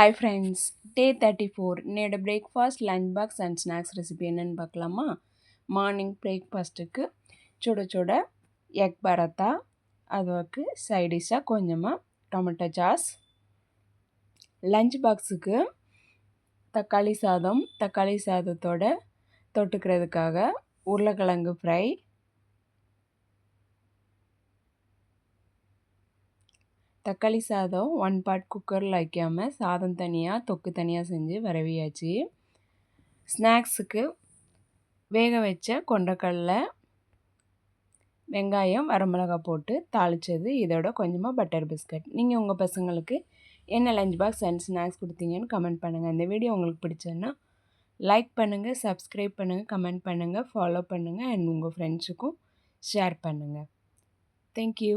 Hi friends, day 34 நேட breakfast lunch box and snacks recipe என்னென்னு பார்க்கலாமா. மார்னிங் பிரேக்ஃபாஸ்ட்டுக்கு சுட சுட எக் பரத்தா, அதுக்கு சைடிஷாக கொஞ்சமாக டொமேட்டோ சாஸ். லஞ்ச் பாக்ஸுக்கு தக்காளி சாதத்தோட தொட்டுக்கிறதுக்காக உருளைக்கிழங்கு ஃப்ரை, தக்காளி சாதம் 1 பார்ட் குக்கரில் வைக்காமல் சாதம் தனியாக தொக்கு தனியாக செஞ்சு வரவியாச்சு. ஸ்நாக்ஸுக்கு வேக வச்ச கொண்டக்கடலை, வெங்காயம், வரமிளகாய் போட்டு தாளித்தது. இதோட கொஞ்சமாக பட்டர் பிஸ்கட். நீங்கள் உங்கள் பசங்களுக்கு என்ன லஞ்ச் பாக்ஸ் அண்ட் ஸ்நாக்ஸ் கொடுத்தீங்கன்னு கமெண்ட் பண்ணுங்கள். இந்த வீடியோ உங்களுக்கு பிடிச்சதுன்னா லைக் பண்ணுங்கள், சப்ஸ்கிரைப் பண்ணுங்கள், கமெண்ட் பண்ணுங்கள், ஃபாலோ பண்ணுங்கள் அண்ட் உங்கள் ஃப்ரெண்ட்ஸுக்கும் ஷேர் பண்ணுங்கள். தேங்க்யூ.